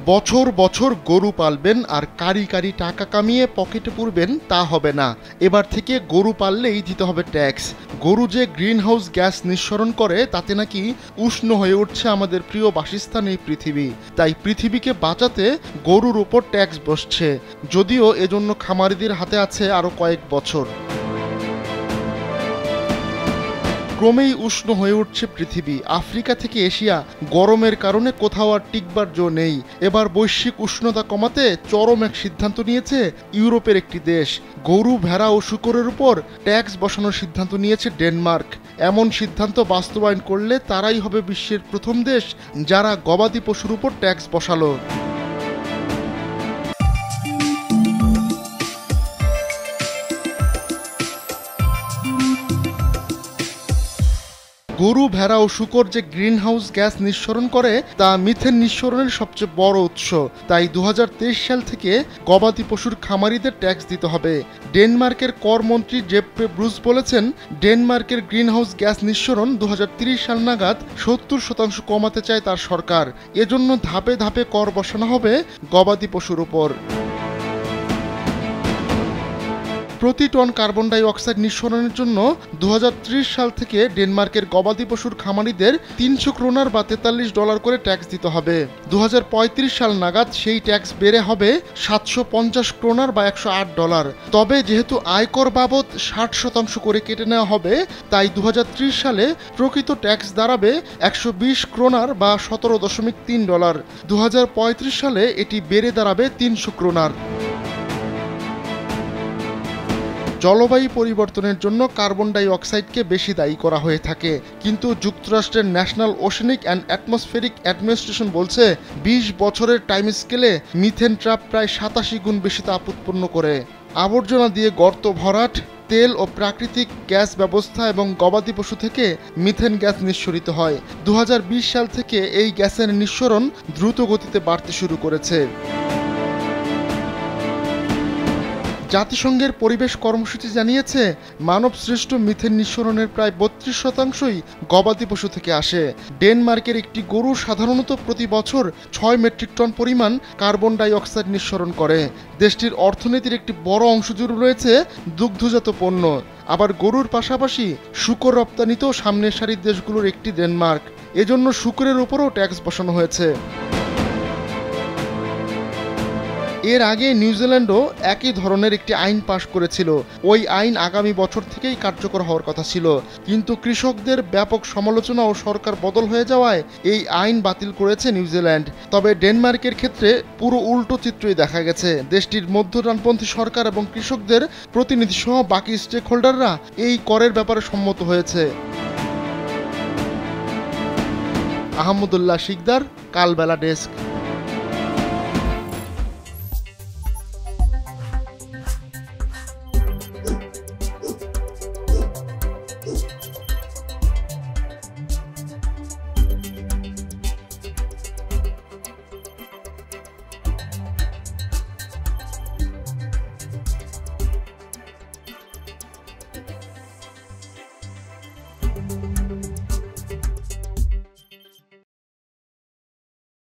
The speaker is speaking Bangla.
বছর বছর গরু পালবেন আর কারি কারি টাকা কামিয়ে পকেটে পুরবেন তা হবে না। এবার থেকে গরু পাললেই দিতে হবে ট্যাক্স। গরু যে গ্রিনহাউস গ্যাস নিঃসরণ করে তাতে নাকি উষ্ণ হয়ে উঠছে আমাদের প্রিয় বাসস্থান এই পৃথিবী। তাই পৃথিবীকে বাঁচাতে গরুর উপর ট্যাক্স বসছে, যদিও এজন্য খামারিদের হাতে আছে আরও কয়েক বছর। ক্রমেই উষ্ণ হয়ে উঠছে পৃথিবী। আফ্রিকা থেকে এশিয়া গরমের কারণে কোথাও আর টিকবার জো নেই। এবার বৈশ্বিক উষ্ণতা কমাতে চরম এক সিদ্ধান্ত নিয়েছে ইউরোপের একটি দেশ। গরু, ভেড়া ও শূকরের উপর ট্যাক্স বসানোর সিদ্ধান্ত নিয়েছে ডেনমার্ক। এমন সিদ্ধান্ত বাস্তবায়ন করলে তারাই হবে বিশ্বের প্রথম দেশ যারা গবাদি পশুর উপর ট্যাক্স বসালো। গরু, ভেড়া ও শূকর যে গ্রিনহাউস গ্যাস নিঃসরণ করে তা মিথেন নিঃসরণের সবচেয়ে বড় উৎস। তাই 2023 সাল থেকে গবাদি পশুর খামারিদের ট্যাক্স দিতে হবে। ডেনমার্কের কর মন্ত্রী জেপ্পে ব্রুস বলেছেন, ডেনমার্কের গ্রিনহাউস গ্যাস নিঃসরণ 2030 সাল নাগাদ 70% কমাতে চায় তার সরকার। এজন্য ধাপে ধাপে কর বসানো হবে গবাদি পশুর উপর। প্রতি টন কার্বন ডাই অক্সাইড নিঃসরণের জন্য 2030 সাল থেকে ডেনমার্কের গবাদি পশুর খামারিদের 300 ক্রোনার বা $43 করে ট্যাক্স দিতে হবে। 2035 সাল নাগাদ সেই ট্যাক্স বেড়ে হবে 750 ক্রোনার বা $108। তবে যেহেতু আয়কর বাবদ 60% করে কেটে নেওয়া হবে, তাই 2030 সালে প্রকৃত ট্যাক্স দাঁড়াবে 120 ক্রোনার বা $17.3। 2035 সালে এটি বেড়ে দাঁড়াবে 300 ক্রোনার। জলবায়ু পরিবর্তনের জন্য কার্বন ডাই অক্সাইডকে বেশি দায়ী করা হয়ে থাকে, কিন্তু যুক্তরাষ্ট্রের national oceanic and atmospheric administration বলছে 20 বছরের টাইম স্কেলে মিথেন ট্র্যাপ প্রায় 87 গুণ বেশি তাপ উৎপন্ন করে। আবর্জনা দিয়ে গর্ত ভরাট, তেল ও প্রাকৃতিক গ্যাস ব্যবস্থা এবং গবাদি পশু থেকে মিথেন গ্যাস নিঃসরিত হয়। 2020 সাল থেকে এই গ্যাসের নিঃসরণ দ্রুত গতিতে বাড়তে শুরু করেছে। জাতিসংঘের পরিবেশ কর্মসূচি জানিয়েছে, মানবসৃষ্ট মিথেন নিঃসরণের প্রায় 32%ই গবাদি পশু থেকে আসে। ডেনমার্কের একটি গরু সাধারণত প্রতি বছর 6 মেট্রিক টন পরিমাণ কার্বন ডাই অক্সাইড নিঃসরণ করে। দেশটির অর্থনীতির একটি বড় অংশ জুড়ে রয়েছে দুগ্ধজাত পণ্য। আবার গরুর পাশাপাশি শূকর রপ্তানিতেও সামনের সারির দেশগুলোর একটি ডেনমার্ক। এজন্য শূকরের উপরও ট্যাক্স বসানো হয়েছে। এর আগে নিউজিল্যান্ডও একই ধরনের একটি আইন পাশ করেছিল। ওই আইন আগামী বছর থেকেই কার্যকর হওয়ার কথা ছিল, কিন্তু কৃষকদের ব্যাপক সমালোচনা ও সরকার বদল হয়ে যাওয়ায় এই আইন বাতিল করেছে নিউজিল্যান্ড। তবে ডেনমার্কের ক্ষেত্রে পুরো উল্টো চিত্রই দেখা গেছে। দেশটির মধ্য ডানপন্থী সরকার এবং কৃষকদের প্রতিনিধি সহ বাকি স্টেক হোল্ডাররা এই করের ব্যাপারে সম্মত হয়েছে। আহমদুল্লাহ শিকদার, কালবেলা ডেস্ক।